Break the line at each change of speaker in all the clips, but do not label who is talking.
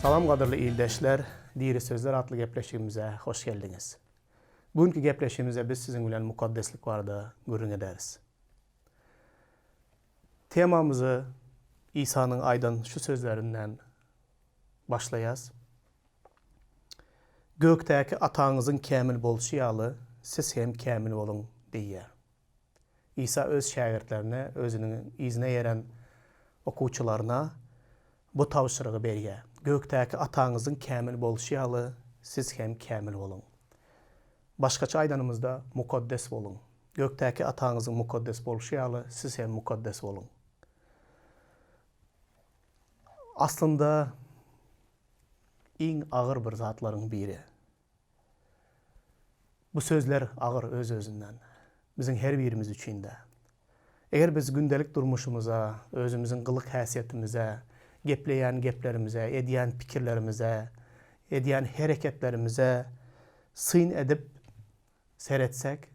Salam qadırlı ildeşler, Diri Sözler adlı gepleşigimize hoş geldiniz. Bugünkü gepleşigimizde biz sizin bilen mukaddeslik barada görün ederiz. Temamızı İsa'nın aydan şu sözlerinden başlayaz. Gökteki atağınızın kamil boluşu yalı, siz hem kamil olun diye. İsa öz şagirdlerine, özünün izine yeren okuwçylarına bu tavşırığı berýär. Gökteki atağınızın kamil boluşu yalı, siz hem kamil olun. Başkaça aydanımızda mukaddes olun. Gökteki atağınızın mukaddes boluşu yalı, siz hem mukaddes olun. Aslında en ağır bir zatların biri. Bu sözler ağır öz-özünden. Bizim her birimiz üçün de. Eğer biz gündelik durmuşumuza, özümüzün kılık hasiyetimize, gepleyen geplerimize, ediyen pikirlerimize, ediyen hareketlerimize sıyın edip seyretsek,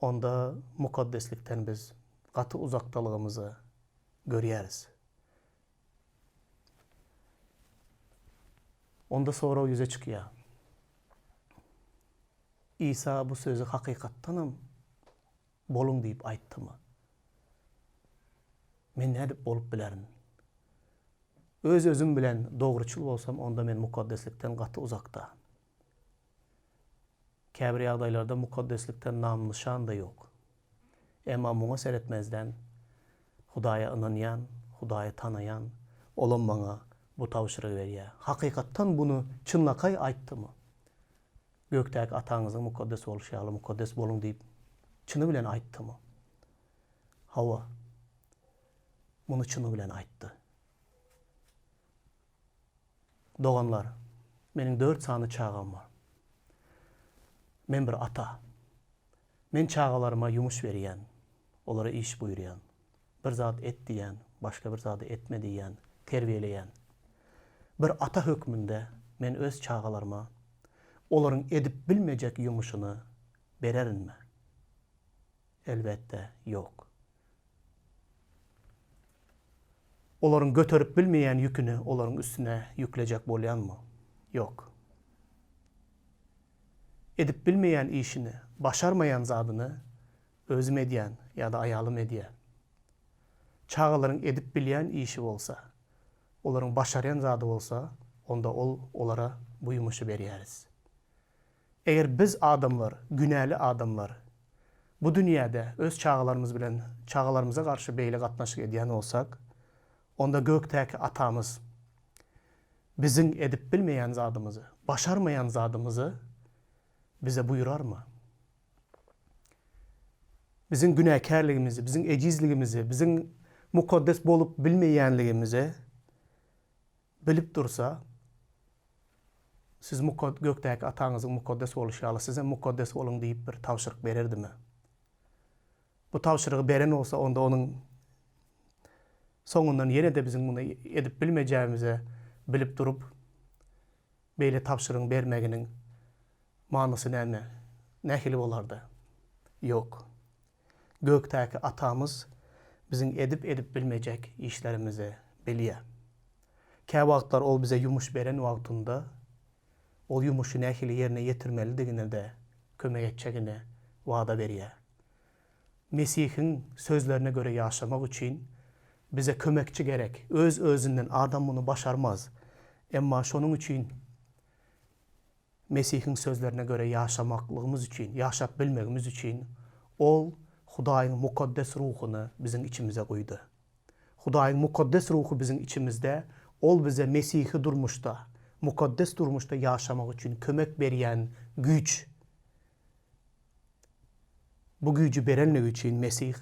onda mukaddeslikten biz katı uzaktalığımızı görüyoruz. Onda sonra o yüze çıkıyor. İsa bu sözü hakikattanım bolun deyip ayttı mı? Men ne dip bolup bilerim? Öz-özüm bilen doğruçul olsam onda men mukaddeslikten katı uzakta. Käbir ýagdaýlarda mukaddeslikten nam nişan da yok. Emma muňa seretmezden Hudaýa ynanýan, Hudaýy tanayan olan maňa bu tawşyrygy berýär. Hakykatdan bunu çynlakay aýtdymy? Gökteki ataňyzyň mukaddes boluşy ýaly mukaddes bolun diýip çyny bilen aýtdymy? Hawa bunu çyny bilen aýtdy. Doganlar, menin 4 sany çağam var. Men bir ata. Men çağalarıma yumuş berýän, olara iş buyurýan. Bir zat et diýen, başga bir zady etme diýen, terbiýeleýän. Bir ata hökmünde men öz çağalarıma olaryň edip bilmejek yumuşyny bererinmi? Elbette yok. Olaryň götörüp bilmeýän ýüküni olaryň üstüne yüklejek bolýanmy? Yok. Edip bilmeýän işini, başarmayan zadyny özüm edýän ýa-da aýalym edýär. Çağalaryň edip bilýän işi bolsa, olaryň başaryan zady bolsa, onda olara bu yumuşy berýäris. Eger biz adamlar, günäli adamlar bu dünýäde öz çağalarymyz bilen çağalarymyza garşy beýle gatnaşyk edýän bolsak, onda gökteki atamız bizim edip bilmeyen zadımızı, başarmayan zadımızı bize buyurar mı? Bizim günahkarlığımızı, bizim ecizliğimizi, bizim mukaddes bolup bilmeyenliğimizi bilip dursa, siz gökteki atanızın mukaddes oluşu ýaly size mukaddes olun deyip bir tawşyryk bererdi mi? Bu tawşyrygy beren olsa onda onun soňundan ýene de bizim bunu edip bilmejämize bilip durup beýle tapşyryň bermeginiň manysy näme? Nähili bolardy? Yok. Gökteki atamız bizim edip bilmejek işlerimizi bilýär. Kä wagtlar ol bize yumuş beren wagtynda ol yumuşy nähili ýerine ýetirmelidigine de kömek etjegine wada berýär. Mesihiň sözlerine göre ýaşamak üçin bize kömekçi gerek. Öz-özünden adam bunu başarmaz. Emma şonun üçün Mesihiň sözlerine göre ýaşamaklygymyz üçün, ýaşap bilmegimiz üçün ol Hudaýyň mukaddes ruhuny bizim içimize goýdy. Hudaýyň mukaddes ruhu bizim içimizde, ol bize Mesihi durmuşda, mukaddes durmuşda ýaşamak üçün kömek berýän güç. Bu gücü berenlik üçün Mesih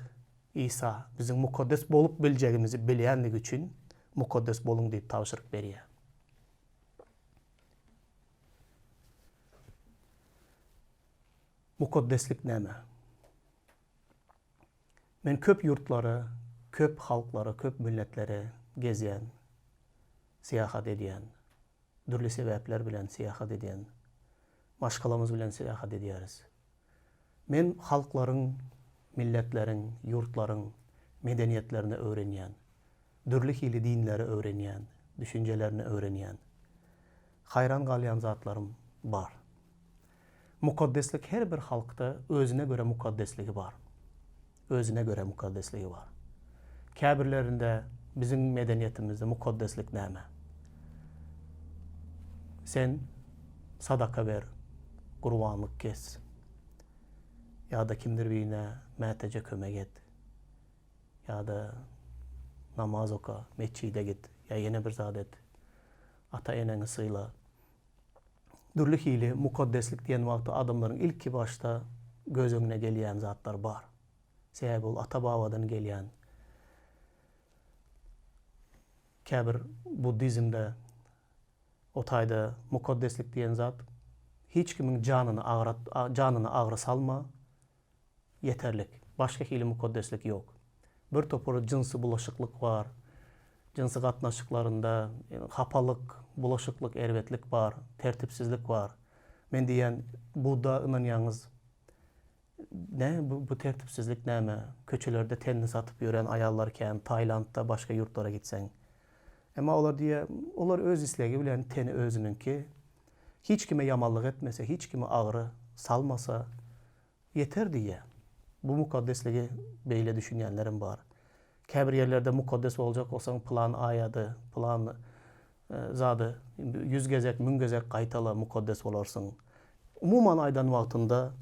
İsa bizim mukaddes bolup biljegimizi bilýänligi üçün mukaddes bolun diýip tawşyryk berýär. Mukaddeslik näme? Men köp yurtlary, köp halklary, köp milletleri gezýän, siýahat edýän, dürli sebäpler bilen siýahat edýän, maşgalamyz bilen siýahat edýäris. Men halklaryň, milletleriň, yurtlaryň medeniýetlerini öwrenýän, dürli hili dinleri öwrenýän, düşünjelerini öwrenýän, hayran galyan zatlarım var. Mukaddeslik her bir halkta özüne göre mukaddesligi var. Özüne göre mukaddesligi var. Käbirlerinde bizim medeniyetimizde mukaddeslik näme? Sen sadaka ver, gurbanlık kes. Ya da kimdir birine mätece kömek et. Ya da namaz oka, meçhide git. Ya yine bir zat et. Ata eneni sıyla. Dürlü hili mukaddeslik diyen vakti adamların ilki başta göz önüne geliyen zatlar var. Sebebi ol ata babadan geliyen. Käbir Buddizmde otayda mukaddeslik diyen zat hiç kimin canını ağrı salma yeterlik. Başka hili mukaddeslik yok. Bir topuru cinsi bulaşıklık var. Cinsi katnaşıklarında hapalık, bulaşıklık, ervetlik var, tertipsizlik var. Men diyen Buddha inanýaňyz ne bu tertipsizlik näme? Köçelerde tenni satıp yören ayallarken Taylandda başka yurtlara gitsen. Ama olar öz islegi bilen teni özününki hiç kime yamanlık etmese, hiç kime ağrı salmasa yeter diye. Bu mukaddesligi beyle düşünýänlerim var. Käbir yerlerde mukaddes olacak olsaň plan ayadı, plan zady 100 gezek, 1000 gezek gaýtala mukaddes bolarsyň. Umuman aydan wagtynda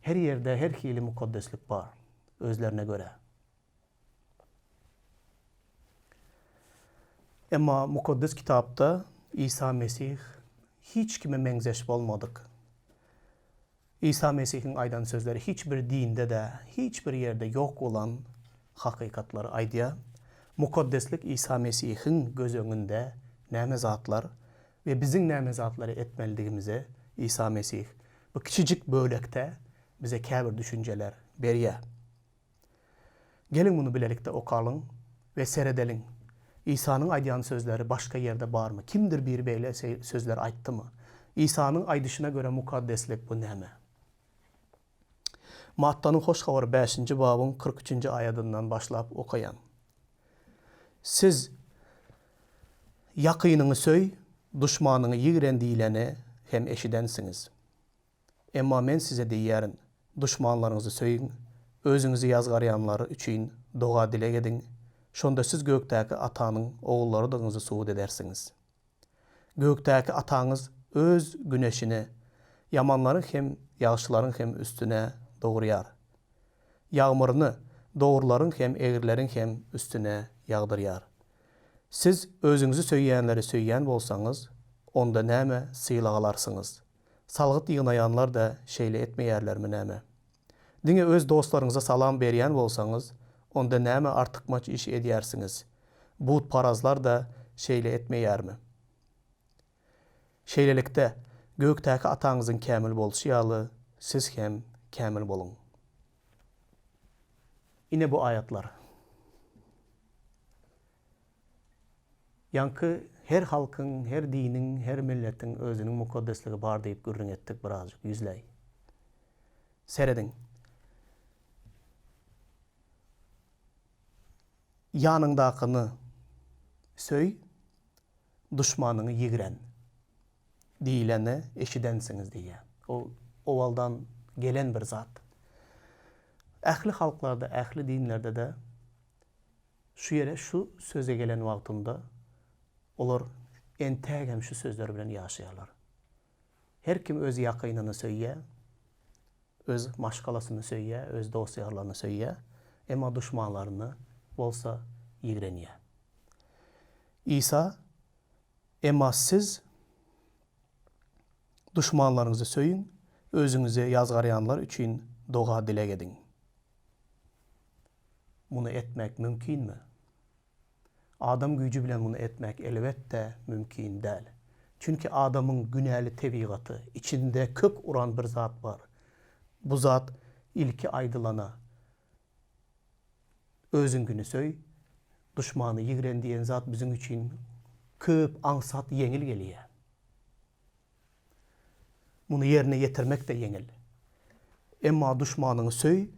her yerde her hili mukaddeslik var özlerine göre. Emma mukaddes kitapta İsa Mesih hiç kime mengzeş bolmadyk. İsa Mesih'in aydan sözleri hiçbir dinde de, hiçbir yerde yok olan hakikatları aýdýar. Mukaddeslik İsa Mesih'in göz öňünde näme zatlar ve bizim näme zatları etmelidigimize İsa Mesih bu kiçicik bölekte bize käbir düşünceler berýär. Gelin bunu bilelikde okalyň ve seredeliň. İsa'nın aýdýan sözleri başka yerde bar mı? Kimdir bir beýle sözler aýtdy mı? İsa'nın aýdyşyna göre mukaddeslik bu näme? Mattanyň hoş habary 5-nji babyň 43-nji aýatyndan başlap okaýan. Siz yakynyňy söý, duşmanyňy ýigren diýileni hem eşidensiňiz. Emma men size diýärin, duşmanlaryňyzy söýün, özüňizi ýazgarýanlary üçin doga dilek edin. Şonda siz gökdäki atanyň oğullaryňyzy suwud edersiňiz. Gökdäki ataňyz öz güneşini yamanlaryň hem ýagşylaryň hem üstüne dogurýar. Ýagmyryny dogurlaryň hem egirleriň hem üstüne ýagdyrýar. Siz özüňizi söýýänleri söýýän bolsaňyz, onda näme syýlag alarsyňyz? Salgyt ýygnaýanlar da şeýle etmeýärlermi näme? Diňe öz dostlaryňyza salam berýän bolsaňyz, onda näme artykmaç iş edýärsiňiz? But parazlar da şeýle etmeýärmi? Şeýlelikde gökdäki ataňyzyň kämil boluşy ýaly siz hem kämil bolun. Ine bu ayatlar. Yankı her halkın, her dinin, her milletin özünün mukaddesligi bar deyip gürrüň etdik birazcık, yüzley. Seredin. Yanındakyny söý, duşmanyny ýigren diýileni eşidensiňiz diýär. O owaldan gelen bir zat. Ähli halklarda, ähli dinlerde de şu yere şu söze gelen wagtynda olar entägem şu sözler bilen ýaşaýarlar. Her kim öz yakynyny söýýär, öz maşgalasyny söýýär, öz dostlaryny söýýär, emma duşmanlaryny bolsa ýigrenýär. İsa emma siz duşmanlaryňyzy söýün, özüňizi ýazgarýanlar üçin doga dilek edin. Bunu etmek mümkinmi? Adam gücü bilen bunu etmek elbette mümkin değil. Çünkü adamın günahly tebigatı, içinde kök uran bir zat var. Bu zat ilki aydılana özüňkini söý, duşmany ýigren diýen zat bizim için köp aňsat yeňil gelýär. Bunu yerine getirmek de yeňil. Emma duşmanyny söý,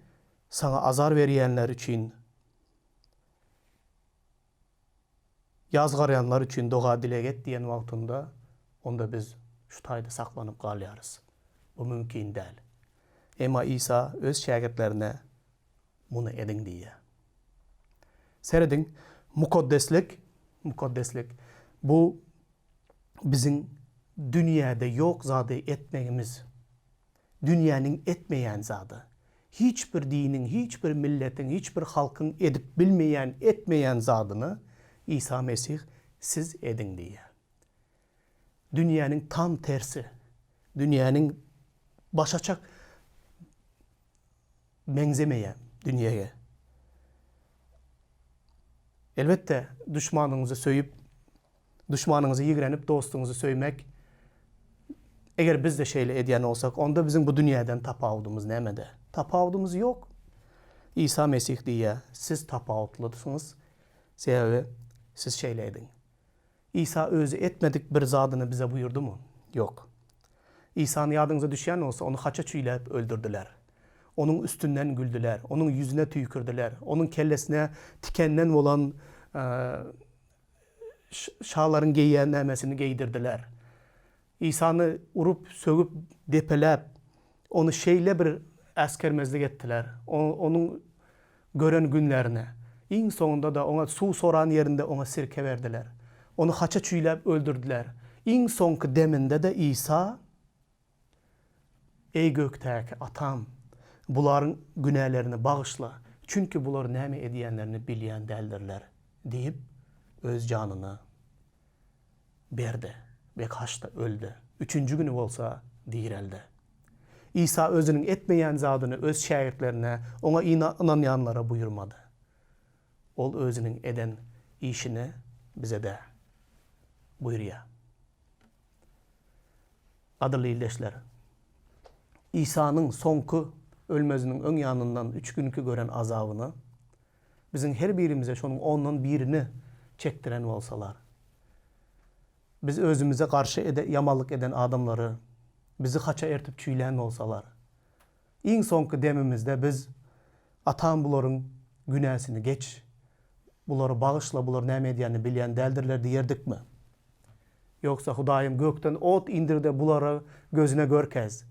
sana azar berýänler üçin, ýazgarýanlar üçin doga dilek et diýen wagtynda onda biz şu tayda saklanıp kalyarız. Bu mümkün değil. Ama İsa öz şagirdlerine bunu edin diye. Seyredin, mukaddeslik bu bizim dünyada yok zadı etmeyimiz. Dünyanın etmeyen zadı. Hiçbir dinin, hiçbir milletin, hiçbir halkın edip bilmeyen, etmeyen zadını İsa Mesih siz edin diye. Dünyanın tam tersi. Dünyanın başaçak benzemeyen dünyaya. Elbette düşmanınızı söyüp, düşmanınızı yigrenip dostunuzu söylemek, eğer biz de şeyle ediyen olsak, onda bizim bu dünyadan tapavudumuz nemede? Tapavudumuz yok. İsa Mesih diye siz tapavudlısınız. Sebebi siz şeyle edin. İsa özü etmedik bir zadını bize buyurdu mu? Yok. İsa'nın yadınıza düşen olsa onu haça çüyleyip öldürdüler. Onun üstünden güldüler. Onun yüzüne tüykürdüler. Onun kellesine tikenden olan şağların giyen nemesini giydirdiler. İsa'nı urup, sögüp, depelep, onu şeyle bir askermezlik ettiler. Onun gören günlerine. En sonunda da ona su soran yerinde ona sirke verdiler. Onu haça çüyleyip öldürdüler. En sonki deminde de İsa, ey gökteki atam, buların günahlarını bağışla. Çünkü bunlar näme ediyenlerini bilyen deldirler deyip öz canını berdi ve kaçta öldü. Üçüncü günü olsa direldi. İsa özünün etmeyen zadını öz şagirdlerine, ona inananlara buyurmadı. Ol özünün eden işini bize de buyuruyor. Adırlı ildeşler, İsa'nın sonku ölmezinin ön yanından 3 günkü gören azabını bizim her birimize şunun ondan birini çektiren olsalar, biz özümüze karşı yamalık eden adamları bizi haça ertip çüyleyen olsalar, en sonku demimizde biz atam buların günahsını geç, buları bağışla, bular näme ediyenini bilyen deldirler diyerdik mi? Yoksa Hudayım gökten ot indir de buları gözüne görkez.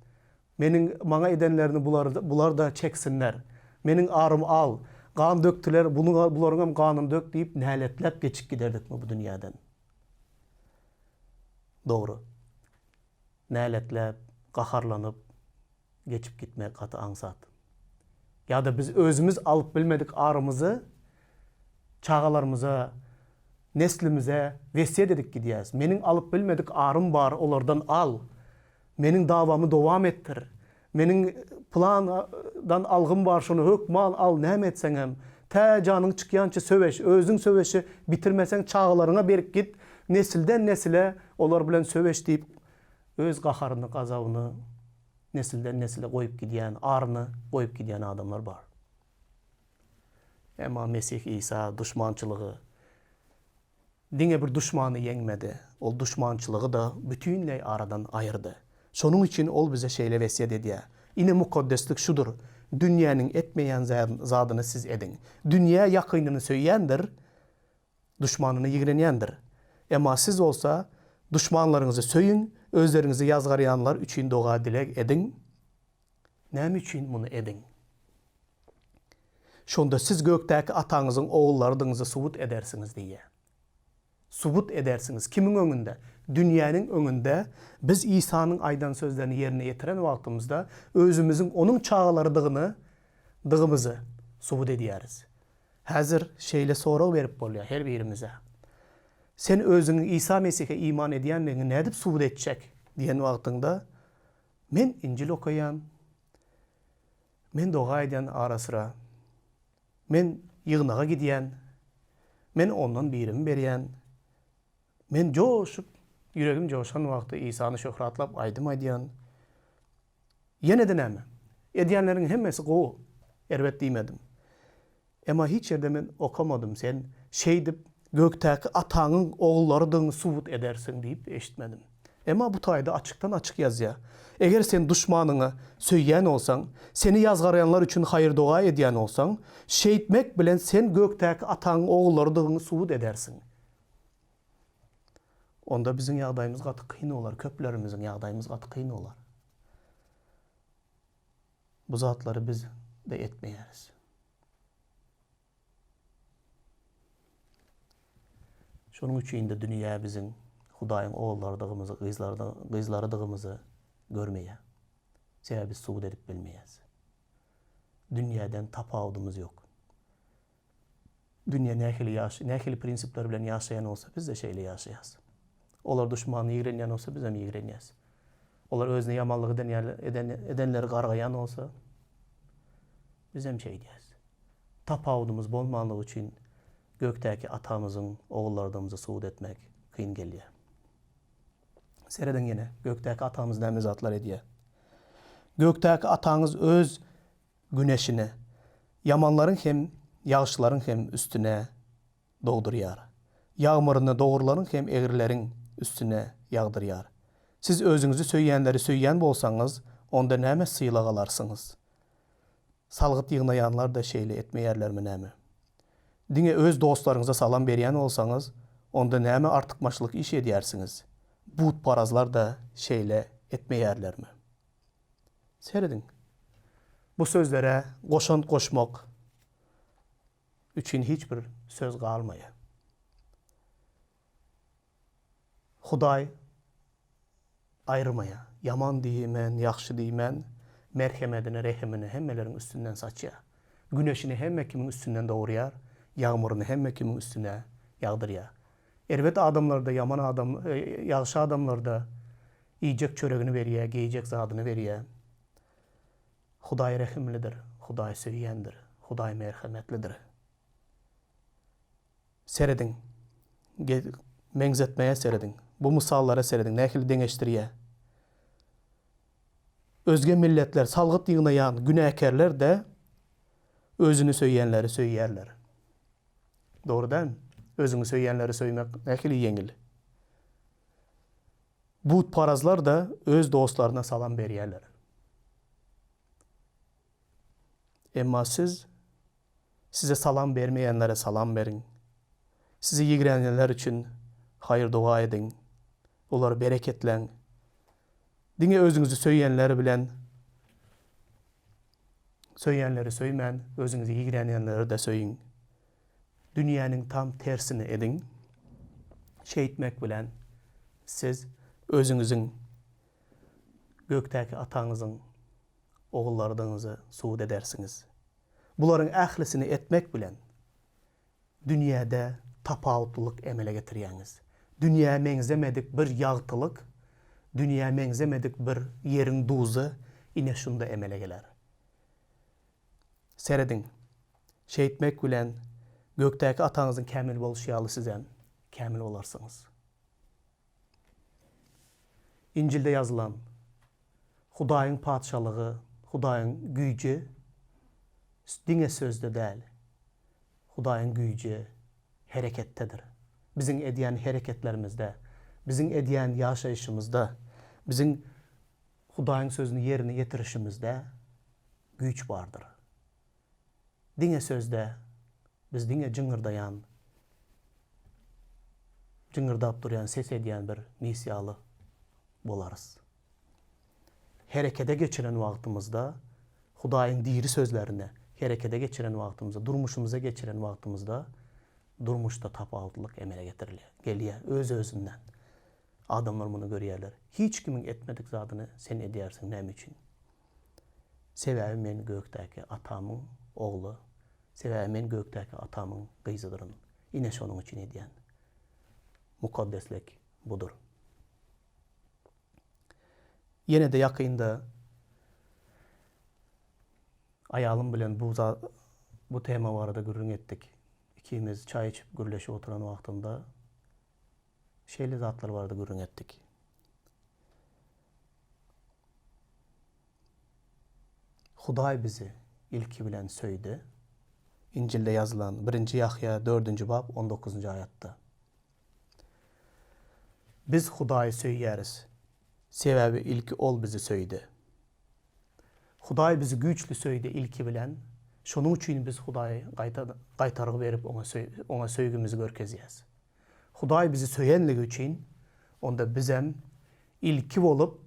Bana edenlerini bular da çeksinler. Menin ağrım al. Kan döktüler, bularına kanını dök deyip nehaletlep geçip giderdik mi bu dünyadan? Doğru. Nehaletlep, kaharlanıp geçip gitmek katı ansat. Ya da biz özümüz alıp bilmedik ağrımızı çağalarımıza, neslimize vesiyet edip gidiyaz. Menin alıp bilmedik ağrım var, onlardan al. Menin davamı devam ettir. Menin plandan algım var, şunu hükman al, näme etsenem. Te canın çıkyançı söveş, özün söveşi bitirmesen çağalarına berip git. Nesilden nesile olar bilen söveş deyip öz qaharını, gazabını nesilden nesile koyup gidiyen, ağrını koyup gidiyen adamlar var. Ama Mesih İsa düşmançılığı dine bir düşmanı yenmedi. O düşmançılığı da bütünley aradan ayırdı. Şonun için ol bize şeyle vesiyet ediyor. Yine mukaddeslik şudur. Dünyanın etmeyen zadını siz edin. Dünya yakınını söyleyendir, düşmanını yigreneyendir. Ama siz olsa düşmanlarınızı söyün, özlerinizi yazgarayanlar için dua dilek edin. Näme için bunu edin? Şonda siz gökteki atanızın oğullarınızı subut edersiniz diye. Subut edersiniz. Kimin önünde? Dünyanın önünde biz İsa'nın aydan sözlerini yerine getiren vaktimizde özümüzün onun çağalarıdığımızı subut ediyoruz. Hazır şeyle soru verip boluyor her birimize. Sen özünün İsa Mesih'e iman ediyenlerini ne edip subut edecek diyen vaktinde men İncil okuyan, men dua eden ara sıra, men yığınağa gidiyen, men ondan birimi beriyen, men coşup, yüreğim coşan vakti İsa'nı şöhratlap aydım aydiyan. Yine de näme? Ediyenlerin hemmesi qoğu. Erbet demedim. Ama hiç yerde men okamadım sen şey deyip gökteki atanın oğullarını subut edersin deyip eşitmedim. Ama bu tayda açıktan açık yazıyor. Eğer sen düşmanını söyleyen olsan, seni yazgarayanlar için hayır dua ediyen olsan, şeyitmek bilen sen gökteki atanın oğullarını subut edersin. onda bizim ýagdaýymyz gaty kyn bolar, köplerimizin ýagdaýymyz gaty kyn bolar. Bu zatlary biz de etmeýäris. Şonuň üçin de dünýä biziň Hudaýyň ogullardygymyzy, gyzlardygymyzy görmeýär. Sebäbi suwd edip bilmeýäs. Dünýäden tapawdymyz ýok. Dünýä nähili prinsipler bilen ýaşaýan bolsa, biz de şeýle ýaşaýas. Olar duşmany ýigrenýän bolsa, biz hem ýigrenýäs. Olar özüne ýamanlyk edenleri gargaýan bolsa, biz hem şeý diýäs. Tapawdymyz bolmanlygy üçin gökdäki atamyzyň ogullardymyzy suwd etmek kyn gelýär. Sereden ýene gökdäki atamyz näme zatlar edýär? Gökdäki ataňyz öz güneşini yamanlaryň hem ýagşylaryň hem üstüne dogdurýar. Ýagmyryny dogurlaryň hem egirleriň üstüne ýagdyrýar. Siz özüňizi söýýänleri söýýän bolsaňyz, onda näme syýlag alarsyňyz? Salgyt ýygnaýanlar da şeýle etmeýärlermi näme? Diňe öz dostlaryňyza salam berýän bolsaňyz, onda näme artykmaçylyk iş edýärsiňiz? Butparazlar da şeýle etmeýärlermi? Seredin. Bu sözlere goşant goşmak üçün hiç bir söz galmaýar. Hudaý aýrmaýar. Yaman diýmen, ýaxşy diýmen, merhemetini, rehimini hemmeleriň üstünden saçýar. Güneşini hemme kimiň üstünden dogurýar, ýagmyryny hemme kimiň üstüne ýagdyrýar. Elbet adamlarda yaman adam, ýagşy adamlarda iýjek çöregini berýär, giýjek zadyny berýär. Hudaý rehimlidir, Hudaý söýýändir, Hudaý merhemetlidir. Seredin, meňzetmeýe seredin, bu misallara seredin, nähili deňeşdirýär. Özge milletler, salgyt ýygnaýan günäkärler de özüni söýýänleri söýýärler. Dogry däl? Özüňi söýýänleri söýmek nähili ýeňil. Butparazlar da öz dostlaryna salam berýärler. Emma size salam bermeýänlere salam berin. Sizi ýigrenenler üçin hayır dua edin. Olar bereketlen. Diňe özüňizi söýýänleri bilen söýýänleri söýmän, özüňizi ýigrenenleri de söýün. Dünýäniň tam tersini edin. Şeýitmek bilen siz özüňiziň gökdäki ataňyzyň ogullardyňyzy suwd edersiňiz. Bularyň ählisini etmek bilen dünýäde tapawutlyk emele getirýäňiz. Dünýä meňzemedik bir ýagtylyk, dünýä meňzemedik bir ýeriň duzy ine şunda emele geler. Seredin, şeýitmek bilen gökdäki ataňyzyň kämil boluşy ýaly siz hem kämil bolarsyňyz. İncilde yazılan Hudaýyň padşalygy, Hudaýyň güýji diňe sözde däl. Hudaýyň güýji herekettedir. Biziň edýän hereketlerimizde, biziň edýän ýaşaýyşymyzda, biziň Hudaýyň sözüni ýerine ýetirişimizde güýç bardyr. Diňe sözde biz diňe jıngırdap durýan, ses edýän bir misiýaly bolarys. Herekede geçiren wagtymyzda, Hudaýyň diri sözlerine herekede geçiren wagtymyzda, durmuşymyza geçiren wagtymyzda, durmuşda tapawutlyk emele gelýär öz-özünden. Adamlar muny görýärler. Hiç kimiň etmedik zadyny sen edýärsiň näme üçin? Sebäbi men gökdäki atamyň ogly, sebäbi men gökdäki atamyň gyzydyryň. Ine şonuň üçin edýän. Mukaddeslik budur. Yine de yakında ayalım bilen bu tema barada gürrüň etdik. İkimiz çay içip gürleşip oturan wagtynda şeýle zatlar barada gürrüň etdik. Hudaý bizi ilki bilen söýdi. İncilde yazılan 1. Yahya 4. bab 19. ayatda. Biz Hudaýy söýýäris. Sebäbi ilki ol bizi söýdi. Hudaý bizi güýçli söýdi ilki bilen. Şonuň üçin biz Hudaýy gaýtargy berip ona söýgümizi görkezýäs. Hudaý bizi söýenligi üçin onda bizem ilki bolup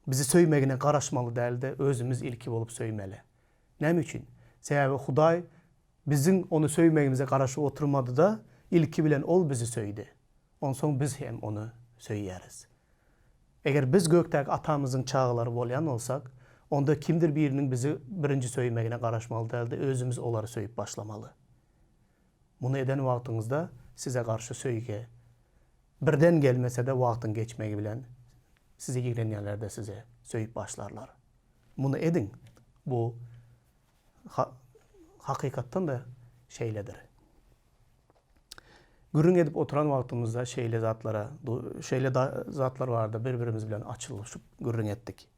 bizi söymegine garaşmalı däldi, özümüz ilki bolup söymeli. Näme üçin? Sebäbi Hudaý bizim onu söymegimize garaşyp oturmady da ilki bilen ol bizi söýdi. Onsoň biz hem onu söýýäris. Eger biz gökdäki atamyzyň çağlary bolýan bolsak, onda kimdir biriniň bizi birinji söýmegine garaşmaly däldi, özümüz olary söýüp başlamaly. Bunu eden wagtyňyzda size garşy söýge birden gelmese de wagtyň geçmegi bilen size girenýärler size söýüp başlarlar. Bunu edin. Bu hakykatdan da şeyledir. Gürün edip oturan wagtymyzda şeyle zatlar vardı. Birbirimiz bilen açılışıp gürün ettik.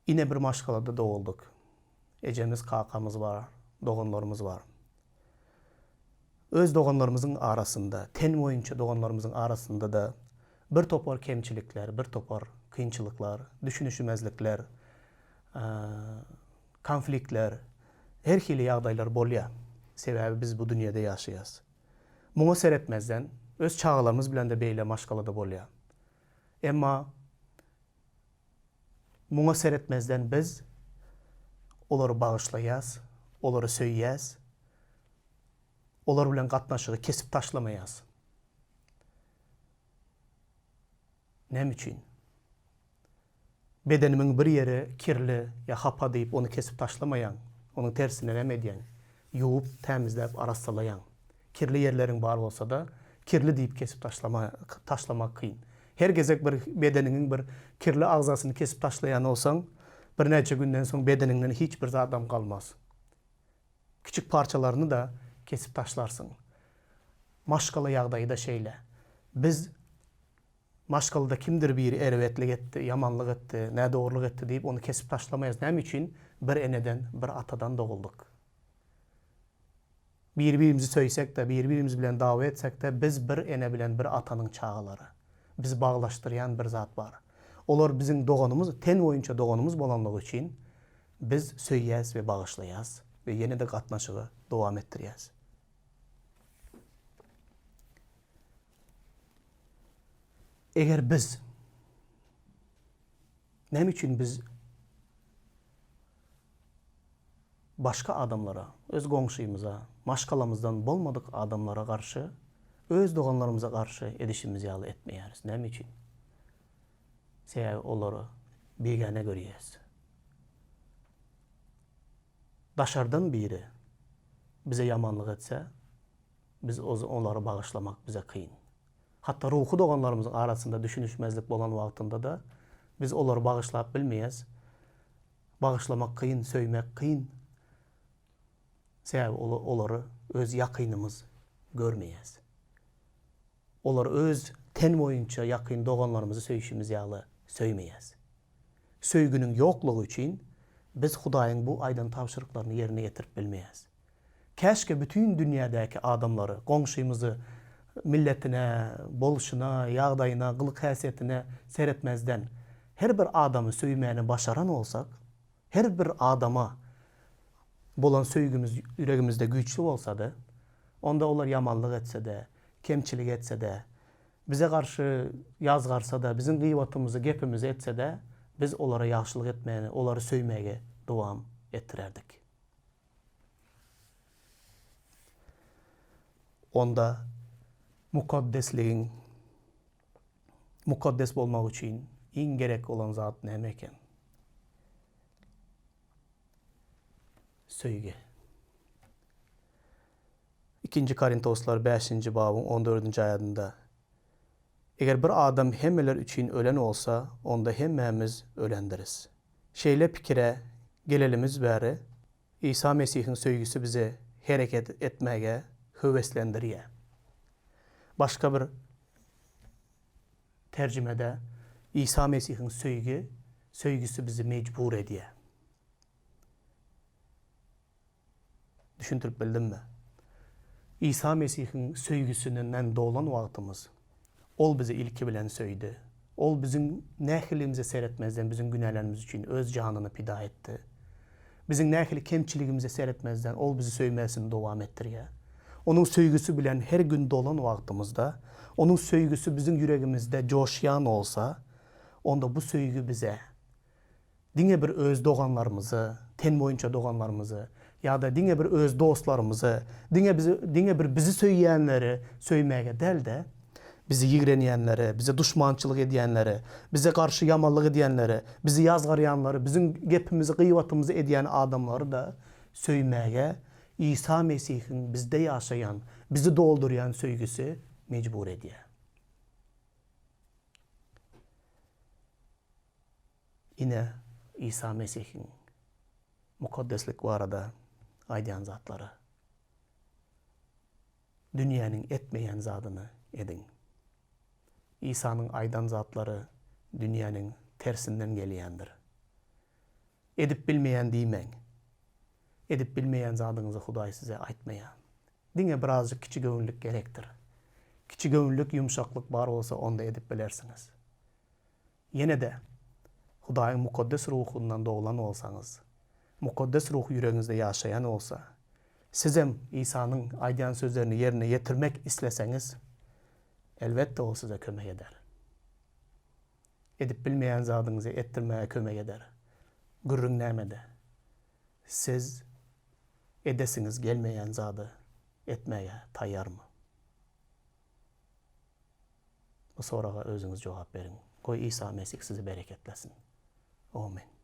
Ine bir maşgalada doğulduk. Ejemiz, kakamız var, doğanlarımız var. Öz doğanlarımızın arasında, ten boyunca doğanlarımızın arasında da bir topar kemçilikler, bir topar kıyınçılıklar, düşünüşmezlikler, konfliktler, her hili ýagdaýlar bolýar. Sebäbi biz bu dünyada ýaşaýas. Muňa seretmezden öz çağlarımız bilen de beýle maşgalada bolýar. Emma muňa seretmezden biz olary bagyşlaýas, olary söýýäs, olar bilen gatnaşygy kesip taşlamaýas. Näme üçin? Bedenimiň bir ýeri kirli ýa hapa diýip onu kesip taşlamaýan, onuň tersine näme edýän? Ýuwup, tämizläp, arassalaýan. Kirli ýerleriň bar bolsa da, kirli diýip kesip taşlamak kyn. Her gezek bir bedeniň bir kirli agzasyny kesip taşlaýan bolsaň, bir näçe günden soň bedeniňden hiç bir zadam kalmaz. Kiçik parçalaryny da kesip taşlarsın. Maşgala ýagdaýy da şeýle. Biz maşgalada kimdir biri erwetlik etdi, yamanlyk etdi, nädorluk etdi diýip onu kesip taşlamaýas. Näme üçin? Bir eneden, bir atadan doğulduk. Bir-birimizi söýsek de, bir-birimiz bilen dawa etsek de, biz bir ene bilen bir atanyň çağalary. Biz baglaşdyrýan bir zat bar. Olar biziň doganymyz, ten boyunça doganymyz bolanlygy üçin biz söýýäs we bagyşlaýas we ýene de gatnaşygy dowam etdirýäs. Eger biz näme üçin biz başka adamlara, öz goňşymyza, maşgalamyzdan bolmadyk adamlara garşy, öz doganlarymyza garşy edişimiz ýaly etmeýäris. Näme üçin? Sebäbi olary begane görýäs. Daşardan biri bize yamanlyk etse, biz onları bagyşlamak bize kıyın. Hatta ruhu doganlarımızın arasında düşünüşmezlik bolan wagtynda da biz olary bagyşlap bilmeýäs. Bagyşlamak kıyın, söýmek kıyın. Sebäbi olary öz ýakynymyz görmeýäs. Olary öz ten boyunça ýakyn doganlarymyzy söýüşimiz ýaly söýmeýäs. Söýgüniň ýoklugy üçin biz Hudaýyň bu aýdan tapşyryklaryny ýerine getirip bilmeýäs. Käşke bütün dünýädäki adamlary, goňşymyzy milletine, bolşuna, ýagdaýyna, gylyk häsiýetine seretmezden her bir adamy söýmäni başaran olsak, her bir adama bolan söýgümüz ýüregimizde güýçli bolsa da, onda olar yamanlyk etse de, kemçilik etse de, bize garşy ýazgarsa da, bizim gıýbatymyzy, gepimizi etse de, biz olara ýaşylyk etmäni, olary söýmäge dowam ettirerdik. Onda mukaddesliğin, mukaddes bolmak üçin iň gerek olan zat näme eken? Söýge. 2. Korintoslar 5. babyň 14. aýatynda eger bir adam hemmeler üçin ölen olsa, onda hemmemiz ölendiriz. Şeýle pikire gelelimiz bäri, İsa Mesihiň söýgüsü bize hereket etmege höweslendirýär. Başka bir tercümede İsa Mesihiň söýgüsü bizi mecbur edýär. Düşündirip bildimmi? İsa Mesihiň söýgüsünden dolan wagtymyz, ol bizi ilki bilen söýdi. Ol bizim nähilimize seretmezden bizim günahlarımız için öz canını pida etti. Bizim nähili kemçiligimize seretmezden ol bizi söýmesini dowam etdirýär. Onun söýgüsü bilen her gün dolan wagtymyzda onun söýgüsü bizim yüregimizde coşyan olsa, onda bu söýgü bize diňe bir öz doganlarymyzy, ten boyunça doganlarymyzy, ýa-da diňe bir öz dostlarymyzy, diňe bir bizi söýýänleri söýmäge del de, bizi ýigrenýänleri, bize duşmançylyk edýänleri, bize garşy ýamanlyk edýänleri, bizi ýazgarýanları, bizim gepimizi, gıýbatymyzy edýän adamlary da söýmäge İsa Mesihiň bizde ýaşaýan, bizi doldurýan söýgüsi mecbur edýär. Ine İsa Mesihiň mukaddeslik barada aýdýan zatlary. Dünýäniň etmeýän zadyny edin. İsa'nın aýdan zatlary dünýäniň tersinden gelýändir. Edip bilmeýän diýmeň. Edip bilmeýän zadyňyzy Hudaý size aýtmaýar. Diňe birazjyk kiçi göwnlük gerekdir. Kiçi göwnlük, yumşaklyk bar bolsa onda edip bilersiňiz. Ýene de Hudaýyň mukaddes ruhundan doglan bolsaňyz, mukaddes ruh yüregiňizde ýaşaýan bolsa, siz hem İsa'nın aýdýan sözlerini yerine ýetirmek isleseňiz, elbette o size kömek eder. Edip bilmeýän zadyňyzy etdirmäge kömek eder. Gürrüň nämede? Siz edesiňiz gelmeýän zady etmäge taýýarmy? Bu soraga özüňiz jogap beriň. Goý İsa Mesih sizi bereketlesin. Amin.